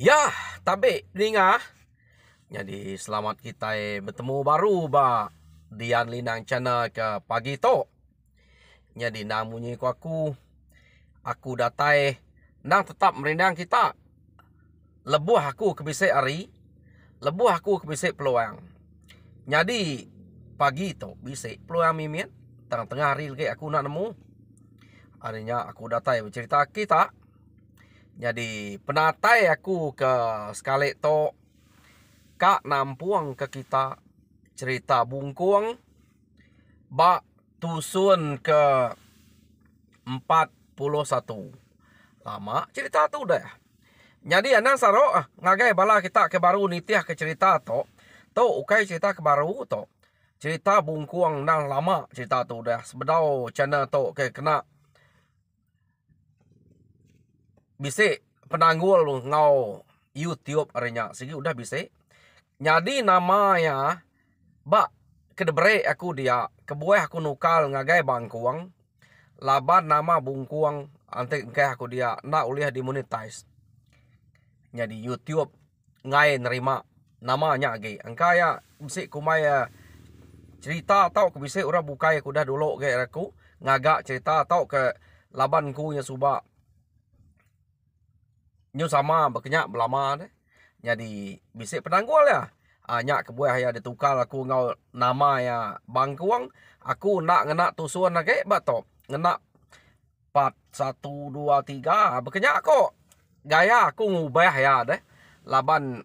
Ya, tabe dengar. Jadi selamat kita bertemu baru ba Dian Linang channel ke pagi to. Jadi namunyi ku aku datai nang tetap merindang kita. Lebuh aku ke bisik hari, lebuh aku ke bisik peluang. Jadi pagi to bisik peluang mimin tengah-tengah hari lagi aku nak nemu. Harinya aku datai bercerita kita. Jadi penatai aku ke sekali to Kak nampuang ke kita cerita bungkuang bak tusun ke 41. Lama cerita tu dah. Jadi anang saro ngagai bala kita ke baru nitiah ke cerita to. To ukai cerita ke baru to. Cerita bungkuang nang lama cerita tu dah. Sebedau channel to ke kena bisik penanggul ngau YouTube arenya. Segi udah bisik. Jadi namanya bak kedebre aku dia kebuah aku nukal ngagai bangkuang laban nama bungkuang antek engkau aku dia nak uliah dimonetize. Jadi YouTube ngai nerima namanya age engkau ya mesti kumaya cerita tau ke bisik ora bukai aku dah dulu ke aku ngagak cerita tau ke laban ku nya suba nyu sama berkenyak belama deh. Jadi bisik penanggul ya. Nyak kebuah ya ditukar aku ngau nama ya bangkuang. Aku nak ngena tusuan lagi bato. Ngena 4, 1, 2, 3. Berkenyak aku. Gaya aku ngubah ya deh. Laban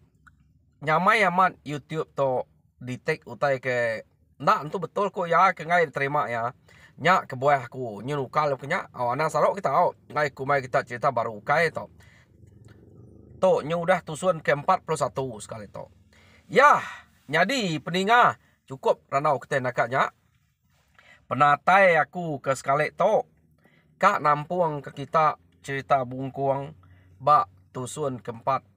nyamai amat YouTube to ditek utai ke. Nak itu betul kok ya ke ngai terima ya. Nyak kebuah aku nyunukal berkenyak. Anak sarok kita ngai kumai kita cerita baru kai to. To nyu udah tusun ke 41 sekali to. Ya, jadi peninga cukup ranau kita nakaknya. Penatai aku ke sekali to. Kak nampuang ke kita cerita bungkuang bak tusun ke 41.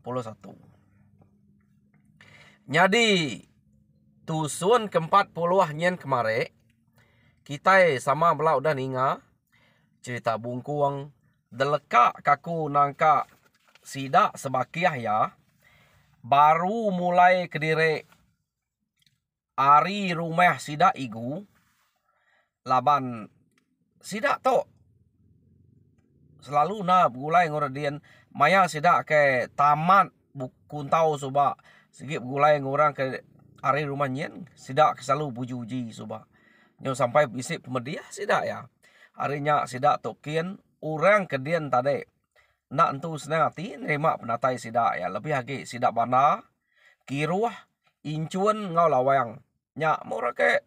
Jadi tusun ke 40 nyen kemare kita sama belau udah ninga cerita bungkuang deleka kaku nangka sidak sebakiah ya. Baru mulai kediri ari rumah sidak igu laban sidak to selalu na gulai ngoradian maya sidak ke tamat kuntau suba segi gulai ngorang ke ari rumah nyen sidak selalu buji-uji suba nyo sampai bisik pemedia sidak ya harinya sidak tokin orang kedien tade nak entu senang hati nerima penatai sidak ya lebih lagi sidak bana kiruah incuan ngau lawang nyak mora ke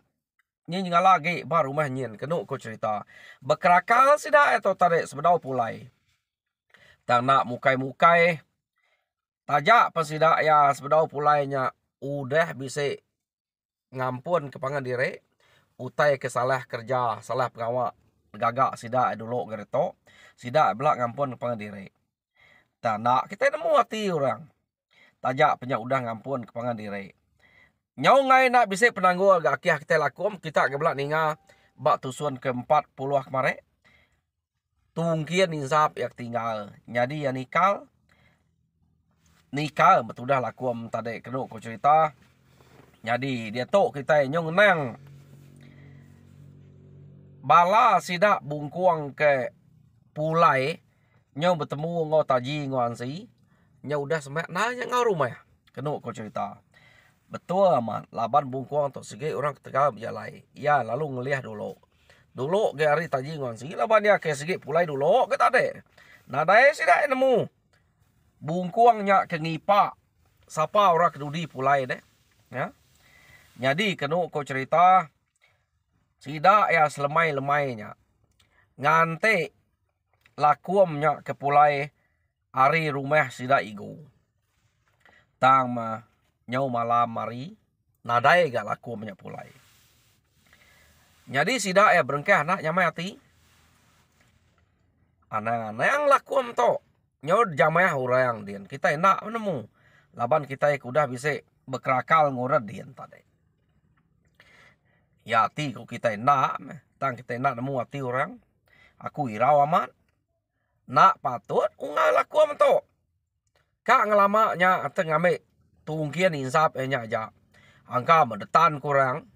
nyi ngala lagi baru rumah nyen kenu ko cerita bekrakal sidak atau tade sebedau pulai tang nak mukai-mukai tajak pasidak ya sebedau pulainya udah bisa ngampun ke pangan dire utai ke salah kerja salah pengawak gagak sidak dulu gereto sidak belak ngampun ke pangan dire. Tak nak kita nemu hati orang. Tajak penyak udah ngampun ke pangan dire. Nyau ngai nak bisik penanggul gak akhir kita lakum kita ke belak ninga bak tusun ke 40 kemare. Tungkian insap yak tinggal. Jadi ya nikal betul dah lakum tadi kena ko cerita. Jadi dia tok kita nyong nang bala sidak bungkuang ke pulai nyau bertemu ngau taji ngau ansi nyau udah semak nanya ngau rumah kena ko cerita betul amat laban bungkuang tok segi orang ketika berjalai ya lalu ngeliah dulu ke hari taji ngau ansi laban dia ke segi pulai dulu ke tade nadai sidak nemu bungkuang nya ke ngipa siapa orang kedudi pulai deh ya jadi kena ko cerita sidak ya selemai-lemainya ngante lakuamnya ke pulai ari rumah sidak igu. Tang ma nyau malam mari nadai gak lakuamnya pulai. Jadi sidak ya berengkah anak nyamai hati. Anak yang lakuam to nyau jamaya orang dian kita enak menemu. Laban kita udah bisa bekrakal ngurad dian tadi. Ya hati ku kita enak tang kita enak nemu hati orang. Aku irau amat. Nak patut ungal lakuam to. Kak ngelamanya atau ngambil tungkian insap nya aja. Angka mendetan kurang.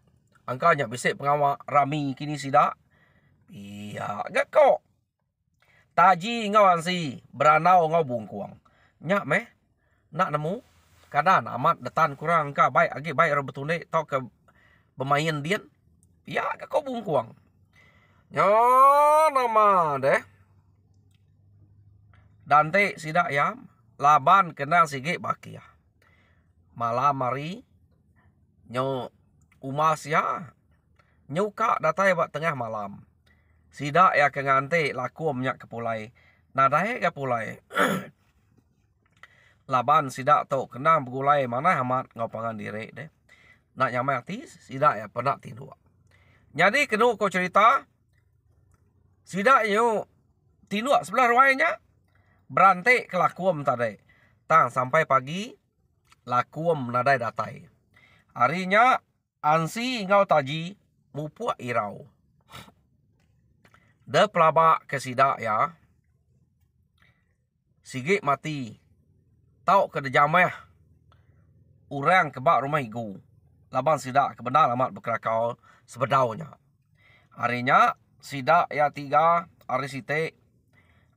Angkanya bisik pengawak rami kini sidak. Iya, gak kok. Taji ngau ansi, beranau ngau bungkuang. Nyak meh, nak nemu. Kadang amat detan kurang ka baik agi baik ro betune tau ke bermain dian. Ya gak kok bungkuang. Nyo nama deh. Dante sidak ya. Laban kenang sige bakia. Malam hari nyo umas ya. Nyuka datai buat tengah malam. Sidak ya ke ngante laku minyak kepulai. Nadai kepulai. Laban sidak tu kenang begulai mana amat ngopangan diri deh. Nak nyamai hati sidak ya pernah tindu. Jadi kena ko cerita. Sidak yo tindu sebelah ruainya. Berantai ke lakuam tadi. Tang sampai pagi. Lakuam nadai datai. Harinya ansi ngau taji. Mupuak irau. De pelabak ke sidak ya. Sigit mati. Tau ke dejamah. Orang kebak rumah igu. Laban sidak kebenar amat berkerakau sebedaunya. Harinya sidak ya 3 hari sitik.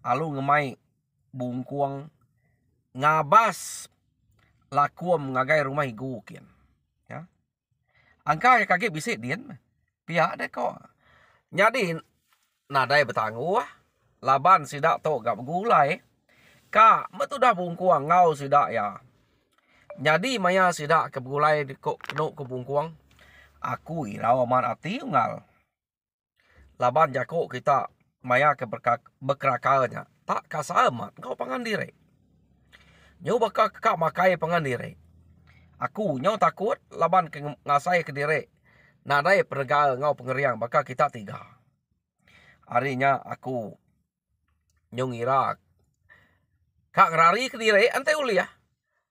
Alu ngemai bungkuang. Ngabas lakuam ngagai rumah igu kian. Ya. Angka ya kaget bisik dian. Pihak deh kok. Jadi nadai bertangguh. Laban sidak tu gak bergulai. Kak, betul dah bungkuang ngau sidak ya. Jadi maya sidak ke bergulai kok kena ke bungkuang. Aku irau aman hati unggal. Laban jakok kita maya ke berkerakalnya. Tak kasar amat. Kau pangan diri. Nyo bakal kak makai pangan diri. Aku nyo takut laban ke ngasai ke diri. Nadai pergal ngau pengeriang bakal kita 3. Harinya aku nyo ngira. Kak ngerari ke diri ante uli ya.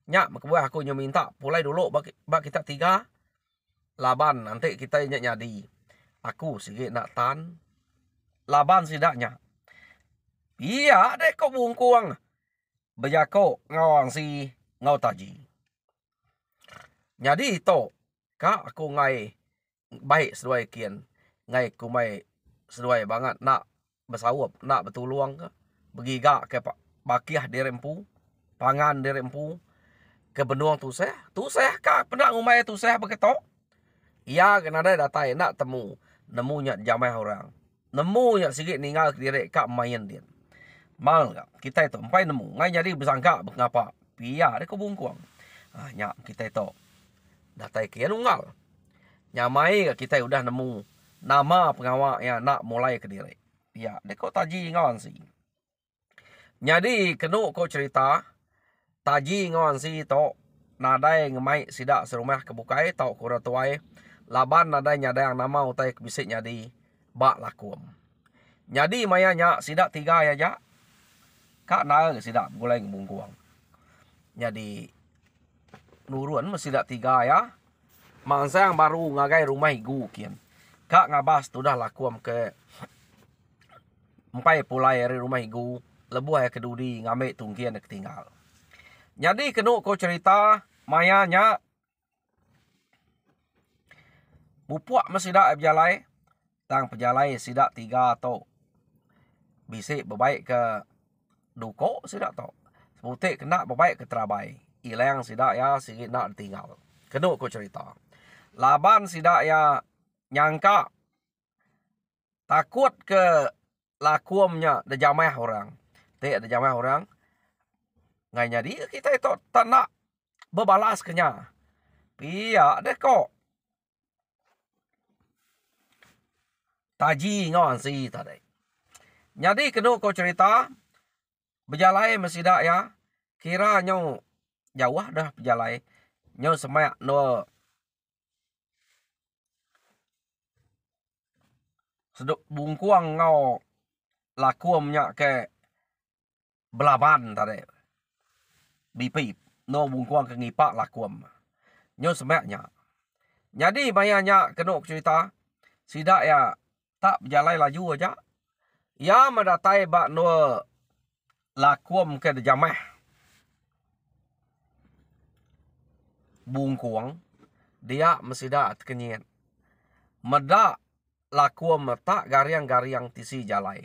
Nyak makbuah aku nyo minta pulai dulu bak kita 3. Laban nanti kita nyadi. Aku sikit nak tan. Laban sidaknya. Iya deh kok bungkuang. Bejako ngawang si ngau taji. Jadi itu. Kak aku ngai. Baik seduai kian. Ngai kumai seduai banget. Nak bersawap. Nak betuluang ke. Begigak ke bakiah dirempu. Pangan dirempu. Ke benuang tuseh. Tuseh kak. Pernah ngumai tuseh begitu. Iya kena ada datai. Nak temu. Nemunya jamai orang. Nemunya sikit ninggal ke diri kak main dia. Mal kak. Kita itu empai nemu. Ngai jadi bersangka. Mengapa? Pia dia ke bungkuang. Nyak kita itu. Datai kian unggal. Nyamai kita udah nemu. Nama pengawak yang nak mulai ke diri. Pia dia kok taji ngawan si. Jadi kena kok cerita. Taji ngawan si itu. Nadai ngemai sidak serumah kebukai. Tau kura tuai. Laban nadai nyada yang nama utai kebisik nyadi. Bak lakuam. Jadi mayanya sidak 3 ya jak. Kak na sidak gulai bungkuang. Jadi nurun sidak 3 ya. Mangsa yang baru ngagai rumah igu kian. Kak ngabas tu dah lakuam ke. Empai pulai dari rumah igu. Lebuh ya kedudi ngambil tungkian ketinggal. Jadi kena ko cerita mayanya. Mupuak mesidak berjalai. Tang pejalai sidak 3 atau. Bisik berbaik ke duko sidak tau. Seputik kena berbaik ke terabai. Ilang sidak ya sikit nak tinggal. Kena ko cerita. Laban sidak ya nyangka. Takut ke lakuamnya dejamai orang. Tak dejamai orang. Ngai jadi kita itu tak nak berbalas kenya. Pia deh kok. Taji ngawan si tadi. Jadi kena ko cerita. Berjalai mesidak ya. Kira nyo jauh dah berjalai. Nyo semak no. Seduk bungkuang ngau. Lakuamnya ke. Belaban tadi. Bipip. No bungkuang ke ngipak lakuam. Nyo semaknya. Jadi bayanya kena cerita. Sidak ya. Tak berjalai laju aja. Ya mendatai bak no. Lakuam ke dejamah. bungkuang dia mesida kenyet. Meda lakuam mata gariang-gariang tisi jalai.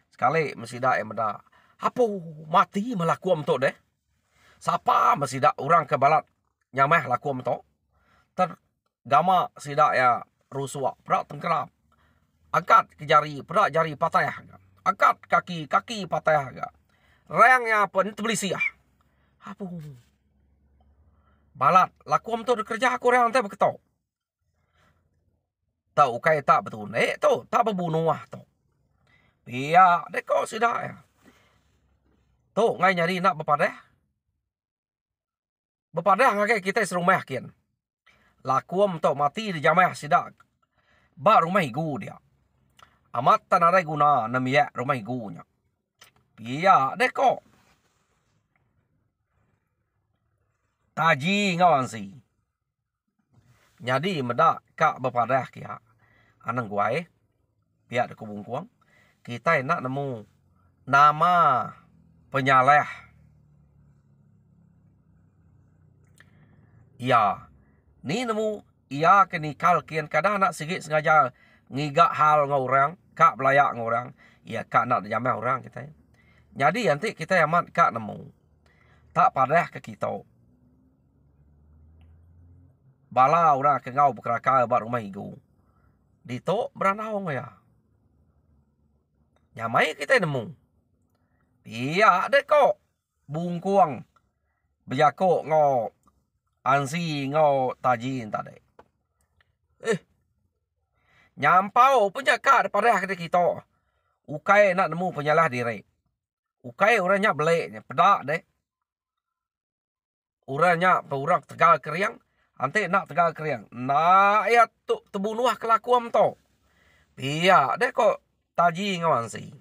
Sekali mesida meda. Apo mati melakuam to deh. Sapa mesida orang kebalat nyameh lakuam to. Ter gama sida ya rusua prak tengkerap. Angkat ke jari, prak jari patah. Angkat kaki patah. Rayangnya pun terbelisiah. Apo balat lakuam tu kerja aku orang teh beketok. Tahu kai tak betul. Tu tak berbunuh tu. Iya, deko sudah ya. Tu ngai nyari nak bepadah. Bepadah ngai kita serumah kian. Lakuam tu mati di jamah sidak. Ba rumah igu dia. Amat tanare guna namiya rumah igunya. Iya, deko. Taji ngawan si. Jadi meda kak bepadah kia. Anang guai. Pihak de kubungkuang. Kita nak nemu nama penyaleh. Ya. Ni nemu ia kenikal kian kadang nak sikit sengaja ngigak hal ngorang, kak belayak ngorang. Ya kak nak jamah orang kita. Jadi nanti kita amat kak nemu. Tak padah ke kita. Bala orang ke ngau berkerakal bat rumah igu. Dito beranau ya. Nyamai kita nemu. Iya ada kok. Bungkuang. Berjakok ngau. Ansi ngau tajin tadi. Nyampau penjakat daripada kita. Ukai nak nemu penyalah diri. Ukai orangnya belik. Pedak deh. Orangnya orang tegal keriang. Nanti nak tegal keriang. Nak ya tu terbunuh kelakuan tu. Iya deh kok. Taji ngawan si.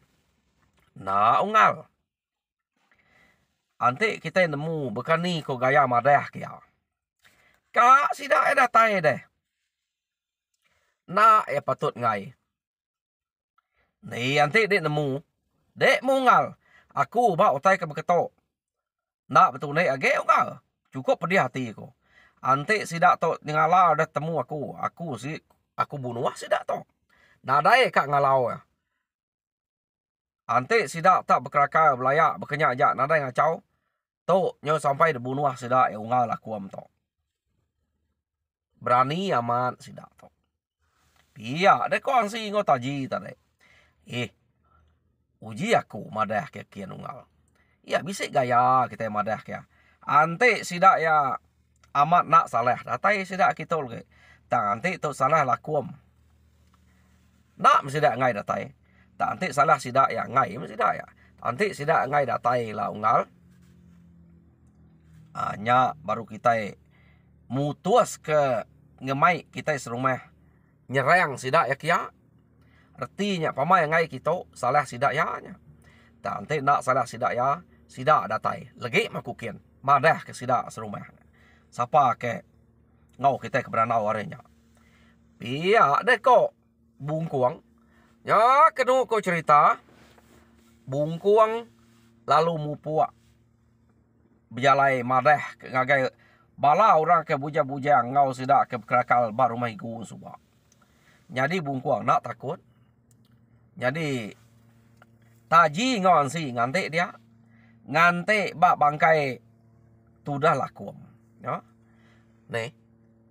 Nak ungal. Nanti kita nemu bekani ko gaya madah kia. Kak sidak ada tai deh. Nak ya patut ngai. Ni nanti dek nemu. Dek mungal. Aku bak utai ke beketok. Nak betul ni agak ungal. Cukup pedih hati aku. Nanti sidak tu ngala dah temu aku. Aku bunuh sidak tu. Nadai kak ngalau ya. Nanti sidak tak berkerakal belayak berkenyak ajak nadai ngacau. Tu nyo sampai dibunuh sidak ya ungal aku am tu. Berani amat sidak tu. Iya, dek kau angsi ngau taji tadi. Uji aku madah ke kian ungal. Ya bisik gaya kita madah ke. Ante sidak ya amat nak salah. Datai sidak kita lagi. Tak ante tu salah lakuam. Nak mesti dak ngai datai. Tak ante salah sidak ya ngai mesti dak ya. Ante sidak ngai datai lah ungal. Hanya baru kita mutuas ke ngemai kita serumah nyerang sidak ya kia. Artinya pamai ngai kita salah sidak ya nya. Tak ante nak salah sidak ya, sidak datai. Lagi makukian. Madah ke sidak serumah. Siapa ke ngau kita ke beranau arenya. Iya deh kok bungkuang. Ya kena kau cerita. Bungkuang lalu mupuak. Berjalai madah ke ngagai. Bala orang ke buja-buja ngau sidak ke kerakal bar rumah igu subak. Jadi bungkuang nak takut. Jadi taji ngau ansi ngantik dia. Ngantik bak bangkai tudah lakuam. Ya. Nih,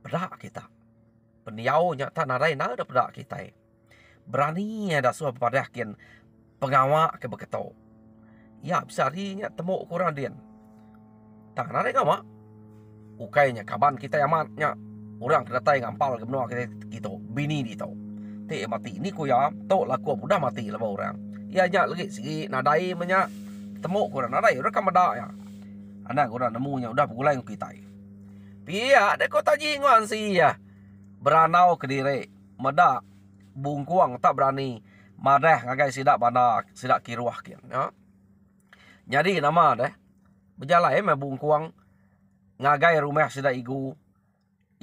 pedak kita. Peniau nya tak narai na ada pedak kita. Berani ada suah pada kian pengawak ke beketo. Ya, bisa rinya temu kurang dian. Tak narai ngama. Ukainya kaban kita amatnya. Orang kedatai ngampal ke benua kita bini di tau. Te mati ni ku ya, tok lakuam udah mati lah orang. Ya nya lagi sigi nadai menya temu kurang nadai rekam ada ya. Anak orang nemunya udah pulai kita. Pia dek kota jinguan sih ya. Beranau ke diri. Meda bungkuang tak berani. Madah ngagai sidak bana sidak kiruah kian. Ya. Jadi nama deh. Berjalan me bungkuang. Ngagai rumah sidak igu.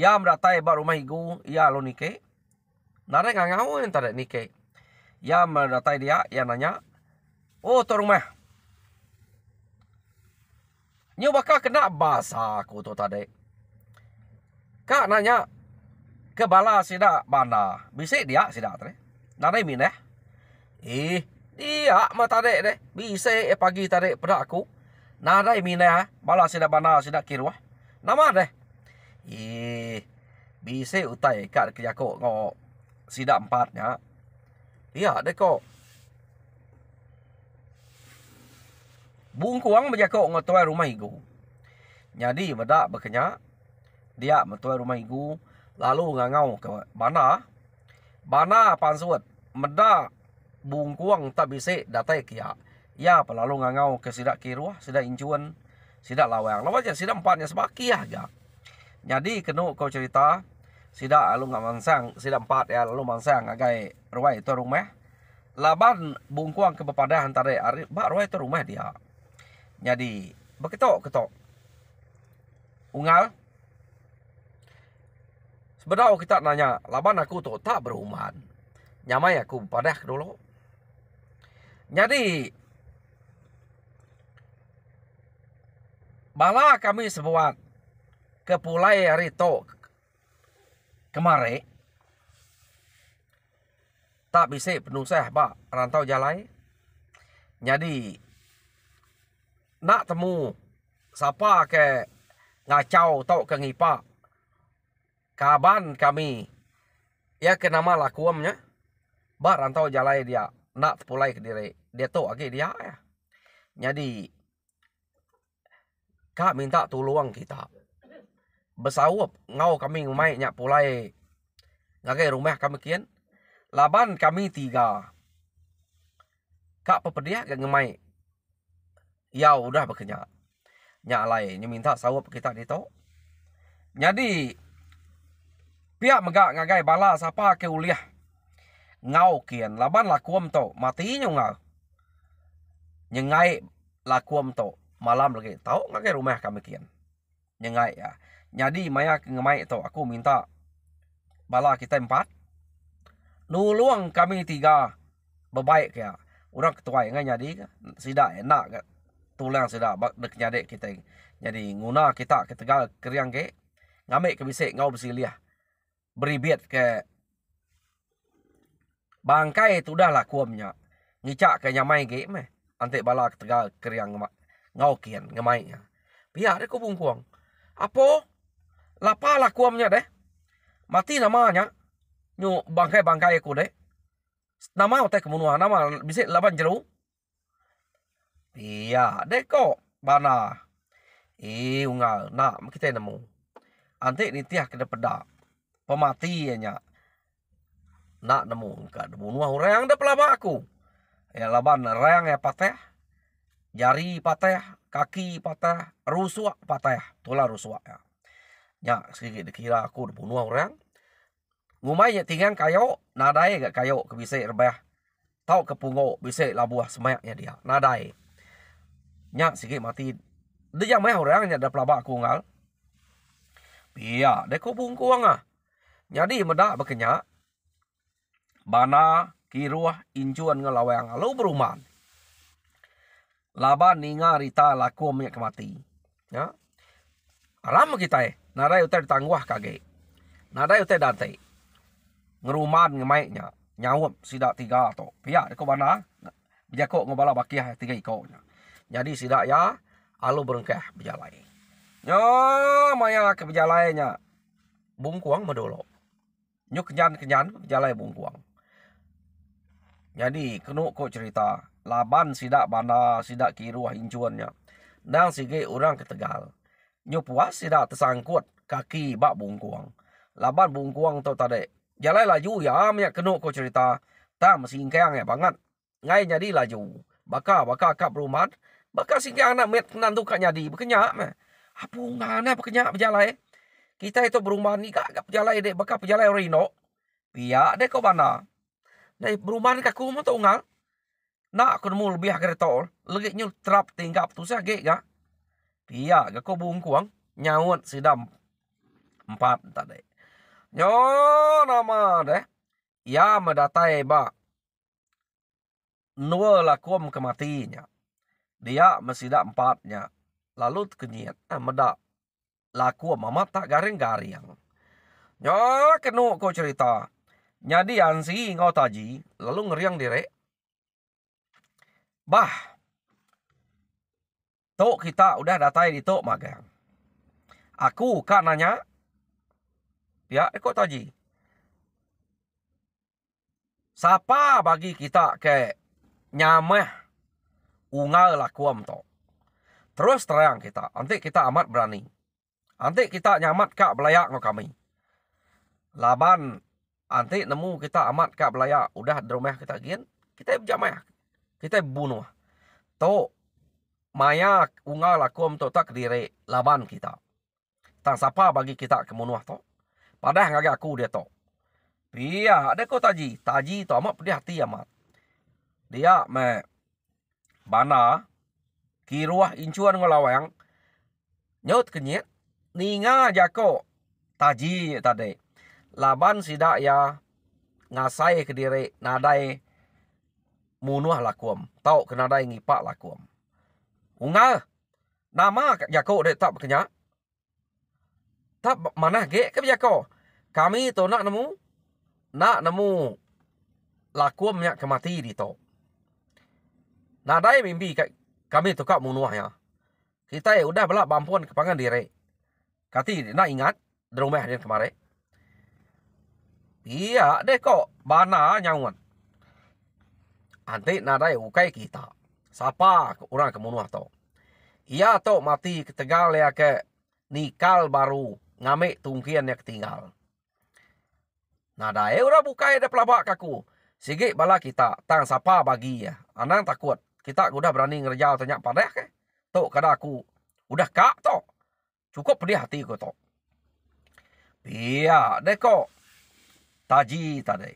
Ya meratai bar rumah igu. Ya lo nike. Nare ngangau yang tak nike. Ya meratai dia. Ya nanya. Oh tu rumah. Nyo bakal kena bahasa aku tu tadi. Kak nanya ke bala sida bana. Bisa dia sida tre. Nadai mineh. Dia mata dek deh. Bisa pagi tadi pada aku. Nadai mineh bala sida bana sida kiruah. Nama deh. Bisa utai kat kerja kok ngo sida empatnya. Iya deh kok. Bungkuang berjakok ngotuai rumah igu. Jadi bedak berkenyak. Dia metuai rumah igu. Lalu ngangau ke bana. Bana pansuat. Medak bungkuang tak bisa datai kia. Ya lalu ngangau ke sidak kiruah. Sidak incuan. Sidak lawang. Lawan je sidak empatnya sebakiah ya. Jadi kena kau cerita. Sidak lalu nggak mansang. Sidak empat ya lalu mansang. Agai ruai itu rumah. Laban bungkuang ke bepadah antara hari. Bak ruai itu rumah dia. Jadi berketok-ketok. Ungal. Sebenarnya kita nanya, laban aku tu tak beruman. Nyamai aku padah dulu. Jadi, bala kami sebuat ke pulai hari tu kemarin, tak bisa penusah bak rantau jalai. Jadi, nak temu siapa ke ngacau tau ke ngipak. Kaban kami. Ya ke nama lakuamnya. Bak rantau jalai dia. Nak pulai ke diri. Dia tu lagi dia ya. Jadi. Kak minta tolong kita. Bersawap. Ngau kami ngumai nyak pulai. Ngagai rumah kami kian. Laban kami 3. Kak pepedia ke ngumai. Ya udah berkenyak. Nyak lai. Nyak minta sawap kita di tu. Jadi. Pihak megak ngagai bala siapa ke uliah. Ngau kian. Laban lakuam tu. Matinya ngau. Nyengai lakuam tu. Malam lagi. Tahu ngagai rumah kami kian. Nyengai ya. Jadi maya ngemai tu. Aku minta. Bala kita 4. Nuluang kami 3. Bebaik ya. Orang ketua yang jadi. Sidak enak. Tulang sidak. Dek nyadek kita. Jadi nguna kita ketegal keriang ke. Ngamik ke bisik ngau bersiliah. Beribet ke bangkai itu dah lakuamnya. Ngicak ke nyamai ke meh. Antik bala ketegal keriang ngau kian ngemainya. Biar deh ku bungkuang. Apa? Lapa lakuamnya deh. Mati namanya. Nyu bangkai-bangkai aku deh. Nama otak kemunuhan. Nama bisa laban jeru. Iya deh kok. Bana. Ungal. Nah kita nemu. Antik nitiah kena pedak. Pematiannya. Nak nemu. Enggak bunuh orang dah pelaba aku. Ya laban orang ya patah. Jari patah. Kaki patah. Rusuak patah. Tulah rusuak ya. Ya sedikit dikira aku bunuh orang. Ngumainya tinggal kayo. Nadai gak kayo kebisik rebah. Tahu kepungo bisik labuah semayaknya dia. Nadai. Nyak sikit mati. Dia mah orangnya dah pelaba aku ngal. Iya, deko bungkuang ah. Jadi medak berkenyak. Bana, kiruah, incuan ngelawang. Lalu beruman. Laban ninga rita laku minyak kemati. Ya. Alam kita Nadai utai ditangguah kage. Nadai utai dante. Ngeruman ngemaiknya. Nyawap sidak 3 to. Pihak deko bana. Bijakok ngobala bakiah 3 ikoknya. Jadi sidak ya. Alu berengkah berjalai. Nyo maya ke berjalainya. Bungkuang medolo. Nyuk kenyan berjalai bungkuang. Jadi kena kok cerita. Laban sidak bana, sidak kiruah incuannya. Dan sige orang ke Tegal. Nyuk puas sidak tersangkut kaki bak bungkuang. Laban bungkuang tu tadi. Jalai laju ya minyak kena kok cerita. Tak mesingkang ya banget. Ngai jadi laju. Baka kap rumah. Baka singkang anak met nantu kak jadi. Berkenyak meh. Apa ngana berkenyak berjalai. Kita itu berumah ni kak berjalai dek. Baka berjalai rino. Pihak dek kau bana. Dari berumah ni kaku mau tunggal. Nak aku nemu lebih akhir tol. Lagi nyul terap tinggap tu saya gek gak. Pihak gak kau bungkuang. Nyawat sidam 4 tadi. Nyo nama deh. Ya mendatai bak. Nua lakum kematinya. Dia mesidak 4-nya. Lalu kenyit. Medak. Laku mama tak garing-garing. Nyo kenu ko cerita. Jadi ansi ngau taji lalu ngeriang direk. Bah. Tok kita udah datai di tok magang. Aku kak nanya. Ya, kok taji. Siapa bagi kita ke nyameh ungal lakuam tok. Terus terang kita. Nanti kita amat berani. Nanti kita nyamat kak belayak ngo kami. Laban anti nemu kita amat kak belaya udah dromeh kita gin kita jamah kita bunuh to maya unga lakum to tak dire laban kita tang sapa bagi kita kemunuh to padah ngage aku dia to iya ada ko taji to amat pedih hati amat dia me bana kiruah incuan ngolawang nyot kenyet ninga jako taji tadi laban sidak ya ngasai ke diri nadai munuh lakuam. Tau ke nadai ngipak lakuam. Ungal. Nama jako dek tak berkenyak. Tak mana ge ke jako. Kami tu nak nemu. Nak nemu lakuam yak kemati di to. Nadai mimpi kami tu kak munuh ya. Kita ya udah belak bampuan kepangan diri. Kati nak ingat. Derumah dia kemarin. Iya, deh kok bana nyawan. Nanti nadai ukai kita. Siapa orang kemunuh tau. Iya tau mati ketegal ya ke nikal baru ngamek tungkian yang ketinggal. Nadai orang bukai ada pelabak kaku. Sige bala kita tang siapa bagi ya. Anang takut. Kita udah berani ngerjau tanya padah ke. Tau kada aku udah kak tau. Cukup pedih hati ku tau. Iya deh kok. Taji tadi.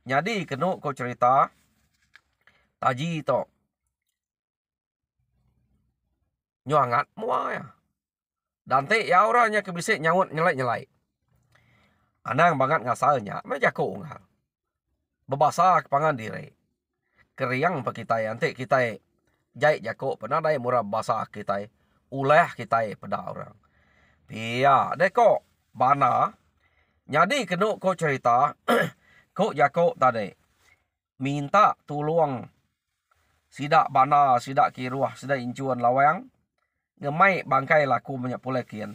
Jadi kena kau cerita. Taji to. Nyuangat mua ya. Dante ya orangnya kebisik nyawut nyelai-nyelai. Anang banget ngasalnya. Majako ungal. Bebasa kepangan diri. Keriang pa kita nanti kita jai jako. Penadai murah basah kita. Uleh kita pada orang. Iya deko. Bana. Jadi kena kau cerita, kau jako tadi. Minta tolong sidak bana, sidak kiruah, sidak incuan lawang. Ngemai bangkai laku banyak pula kian.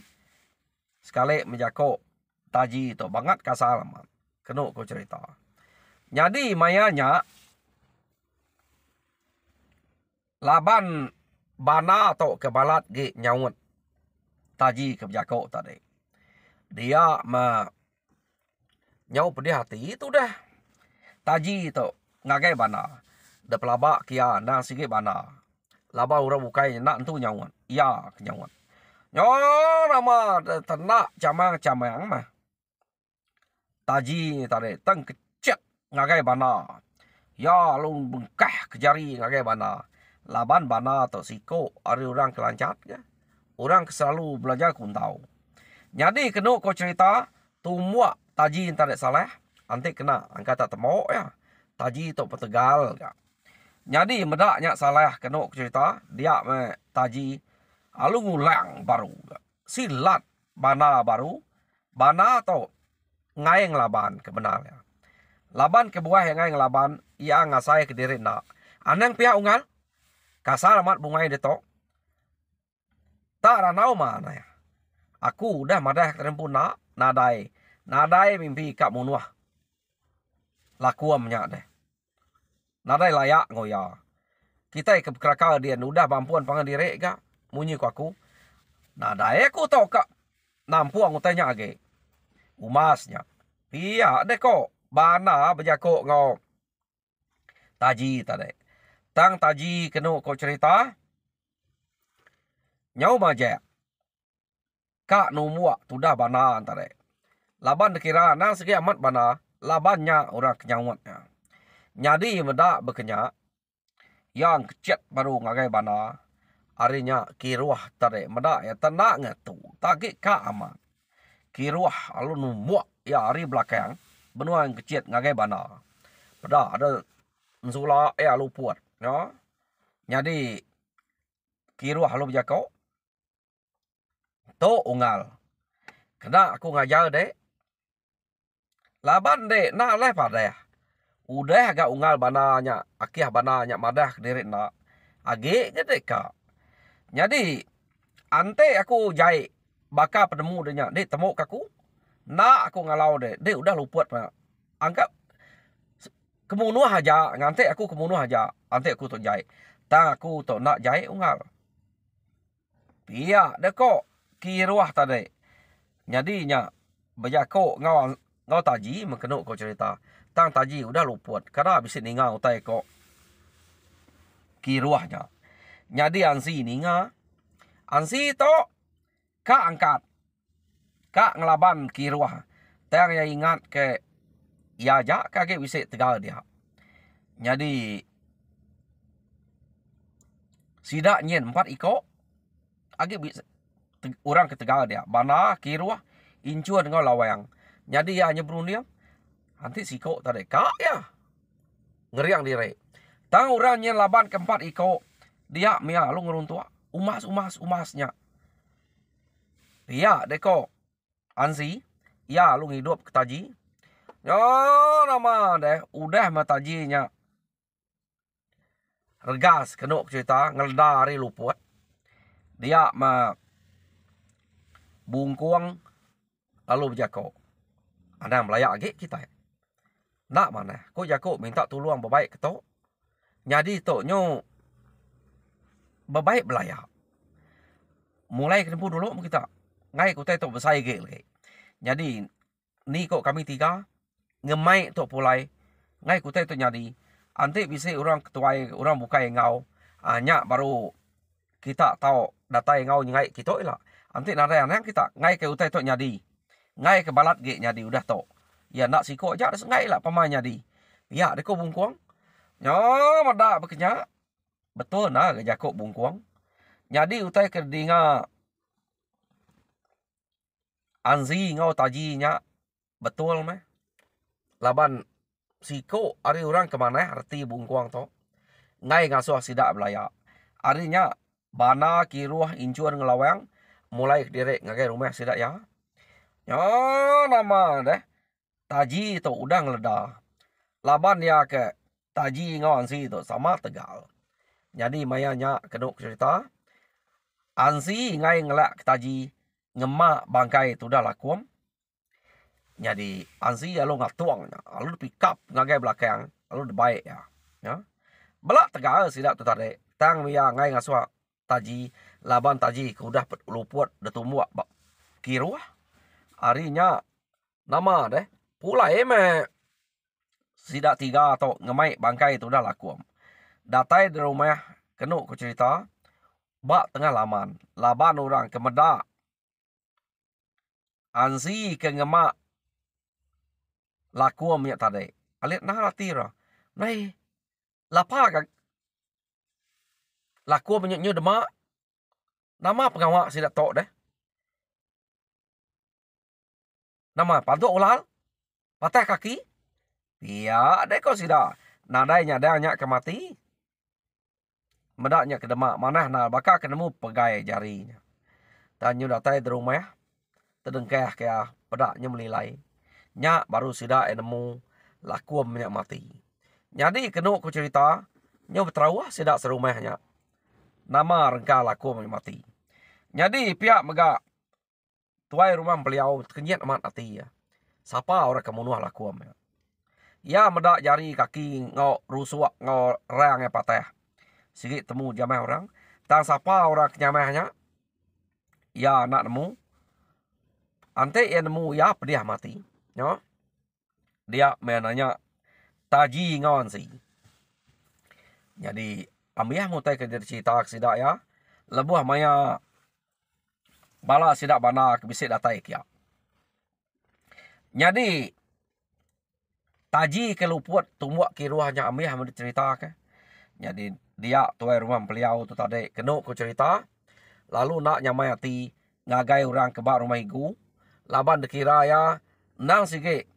Sekali menjako taji itu. Bangat kasar amat. Kena kau cerita. Jadi mayanya. Laban bana atau kebalat ge nyawut. Taji kebjako tadi. Dia nyau pedih hati itu dah. Taji tu ngagai bana. Da pelabak kia nang sikit bana. Laba orang bukai nak tu nyawat. Ya kenyawat. Nyo nama tenak camang-camang mah. Taji tadi teng kecet ngagai bana. Ya lu bengkah kejari ngagai bana. Laban bana tu siko ada orang kelancat ke. Orang selalu belajar kuntau. Jadi kena kau cerita tumuak taji yang tak salah. Nanti kena angkat tak temuk ya. Taji tu petegal. Jadi medaknya salah kena cerita. Dia taji. Lalu ngulang baru. Silat bana baru. Bana tu ngaing laban kebenarnya. Laban ke buah yang ngaing laban. Ia ngasai ke diri nak. Anang pihak ungal. Kasar amat bungai dia tu. Tak ranau mana ya. Aku udah madah terempu nak. Nadai. Nadai mimpi kak munuah. Lakuam nyak deh. Nadai layak ngoya. Kita ke kerakal dia. Udah bampuan pangan direk kak. Munyi ku aku. Nadai aku tau kak. Nampu aku tanya lagi. Umasnya. Iya deh kok. Bana berjakok ngau. Taji tadi. Tang taji kena kau cerita. Nyau majak. Kak numuak tu dah bana antara. Laban dikira nang segi amat bana. Labannya orang kenyawatnya. Jadi medak berkenyak. Yang kecet baru ngagai bana. Arinya kiruah tadi. Medak ya tenak ngatu. Tagik kak amat. Kiruah alu numuak. Ya hari belakang. Benua yang kecet ngagai bana. Medak ada nsula alu puat. Ya. Jadi kiruah alu berjakau. To ungal. Kena aku ngajar dek. Laban dek nak leh padeh. Udah agak unggal bananya, akih bananya madah diri nak. Age gede kak. Jadi ante aku jai baka penemu denya, dek temu kaku. Nak aku ngalau dek udah luput pak. Anggap kemunuh aja, ngante aku kemunuh aja. Ante aku tu jai. Tang aku tu nak jai unggal. Iya, dek kok kiruah tadi. Jadi nya bejako ngau taji mengenuk kau cerita. Tang taji udah luput. Karena bisa ningau tai kok kiruahnya. Jadi ansi ninga. Ansi to kak angkat. Kak ngelaban kiruah. Tang ya ingat ke ya aja kage bisa tegal dia. Jadi sidak nyen 4 iko. Agi bisa orang ketegal dia. Bana kiruah incuan ngau lawang. Jadi ya nyebrun dia. Nanti siko tadi kak ya. Ngeriang diri. Tang orang nyen laban keempat iko. Dia mia lu ngeruntua. Umasnya. Iya deko. Ansi. Ya lu hidup ketaji. Ya nama deh. Udah matajinya. Regas kenuk cerita. Ngeldari luput. Dia bungkuang. Lalu berjako. Ada melayak lagi kita. Nak mana? Kok jako minta tolong berbaik ke to? Jadi to nyo berbaik belayak. Mulai kena dulu kita. Ngai ku to besai ge lagi. Jadi ni kok kami tiga ngemai to pulai. Ngai ku to nyadi. Ante bisa orang ketuai orang bukai ngau. Hanya baru kita tahu data ngau ngai kita lah. Ante nada yang kita ngai ke utai to nyadi. Ngai ke balat ge nyadi udah to. Ya nak siko aja ada ngai lah pamai nyadi. Ya deko bungkuang. Ya mada bekenya. Betul nah ke jakok bungkuang. Jadi utai ke dinga anzi ngau tajinya betul meh. Laban siko ari orang kemana arti bungkuang to. Ngai ngasuh sidak belaya. Arinya bana kiruah incuan ngelawang mulai direk ngagai rumah sidak ya. Ya nama deh. Taji tu udah ngeleda. Laban ya ke taji ngau ansi tu sama tegal. Jadi mayanya keduk cerita. Ansi ngai ngelak taji ngemak bangkai tu dah lakum. Jadi ansi lalu ngatuang. Lalu pick up ngagai belakang. Lalu baik ya. Ya. Belak tegal sidak tu tadi. Tang ya ngai ngasuh taji. Laban taji udah luput detumuak kiruah. Arinya nama deh. Pulai sidak tiga atau ngemai bangkai itu dah laku. Datai di rumah kenuk ku cerita. Bak tengah laman. Laban orang kemedak. Ansi ke ngemak laku minyak tadi. Alit nah latira. Nai. Lapa kak. Laku minyaknya demak. Nama pengawak sidak tok deh. Nama pantuk ulal. Patah kaki. Ya, dek kau sidak. Nadainya adanya kemati. Medaknya ke demak. Mana nah bakal kenemu pegai jarinya. Tanya datai di rumah. Terdengkah kaya pedaknya melilai. Nyak baru sidak nemu laku minyak mati. Jadi kenuk ku cerita. Nyo berterawah sidak serumahnya. Nama rengkah laku minyak mati. Jadi pihak megak. Tuai rumah beliau kenyat amat hati ya. Siapa orang kemunuh laku minyak. Ya medak jari kaki ngau rusuak ngau rang yang patah. Sikit temu jamah orang. Tang siapa orang kenyamahnya. Ya nak nemu. Ante yang nemu ya pedih mati. Ya. Dia menanya taji ngawan si. Jadi ambiah mutai ke cerita sidak ya. Lebuh maya bala sidak bana kebisik datai kia. Jadi taji ke luput tumuak kiruahnya ambiah mau cerita ke. Jadi dia tuai rumah beliau tu tadi kenuk ku cerita. Lalu nak nyamai hati ngagai orang kebak rumah igu. Laban dikira ya nang sige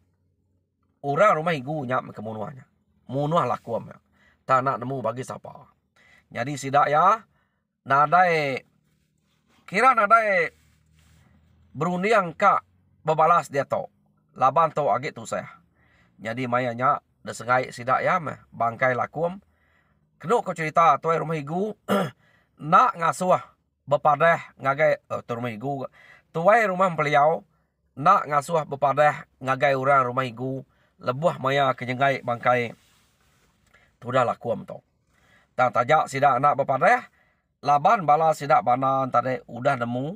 orang rumah igu nyam kemunuahnya. Munuah lakuam ya. Tak nak nemu bagi siapa. Jadi sidak ya nadai kira nadai berunding kak bebalas dia to. laban to agit tu saya. Jadi mayanya da sengai sidak ya meh bangkai lakum. Keno ko cerita tuai rumah igu nak ngasuh bepadah ngagai tu rumah igu. Tuai rumah peliau nak ngasuh bepadah ngagai orang rumah igu lebuh maya kenyengai bangkai tu dah lakum to. Tang tajak sidak anak bepadah laban bala sidak banan tadi udah nemu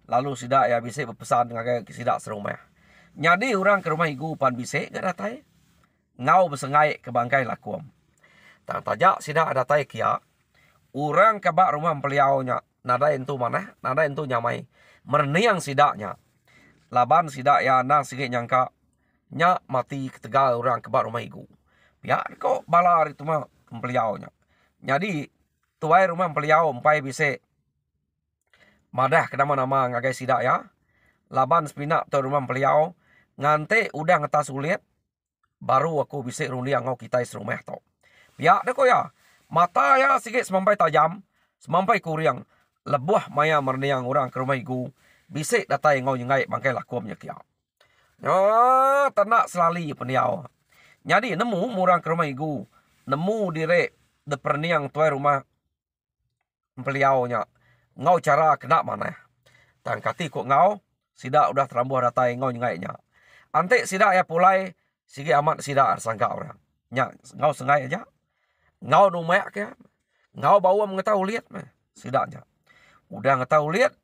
lalu sidak ya bisik berpesan ngagai sidak serumah. Jadi orang ke rumah igu pan bisik gak datai. Ngau bersengai ke bangkai lakum. Tang tajak sidak datai kia. Orang ke bak rumah peliau nya nada entu mana? Nada entu nyamai. Merniang sidaknya. Laban sidak ya nang sikit nyangka nya mati ketegal orang ke bak rumah igu. Biar kok bala itu mah peliau nya. Jadi tuai rumah peliau empai bisik madah ke nama-nama ngagai sidak ya. Laban sepinak tu rumah peliau ngante udah ngetas sulit baru aku bisik rundiang ngau kita serumah tau. Biak dah ko ya. Mata ya sikit semampai tajam, semampai kuriang. Lebuh maya merniang orang ke rumah igu. Bisik datai ngau nyengai bangkai lakumnya kia. Ya, tenak selali peniau. Jadi nemu orang ke rumah igu. Nemu direk de perniang tuai rumah peliaunya. Ngau cara kena mana. Tang kati kok ngau sidak udah terambuh datai ngau nyengainya. Antek sidak ya pulai sigi amat sidak sangka orang. Nya ngau sengai aja. Ngau numek ke. Ngau bawa mengetahui lihat meh sidaknya. Udah ngetahui lihat.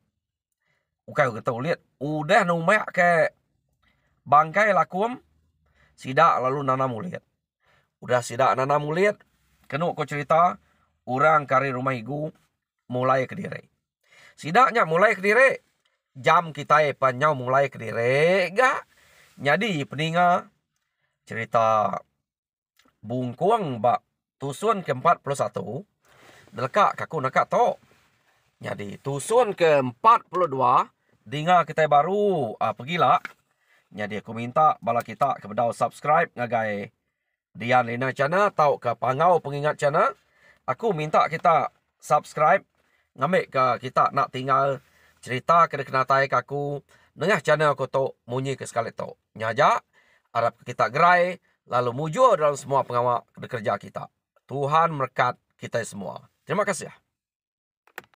Bukan ngetahui lihat. Udah numek ke bangkai lakum. Sidak lalu nanam lihat. Udah sidak nanam lihat. Kena ko cerita orang kari rumah igu mulai ke diri. Sidaknya mulai ke diri. Jam kita panyau mulai ke diri gak. Jadi peninga cerita bungkuang bak tusun ke-41 delekak kaku nakak to. Jadi tusun ke-42 dinga kita baru pergilah. Jadi aku minta bala kita kepada subscribe ngagai Dian Lina channel atau ke pangau pengingat channel. Aku minta kita subscribe ngambil ke kita nak tinggal cerita kena kena tai kaku nengah channel aku to munyi ke sekali to. Nyaja harap kita gerai lalu mujur dalam semua pengawal kerja kita. Tuhan berkat kita semua. Terima kasih.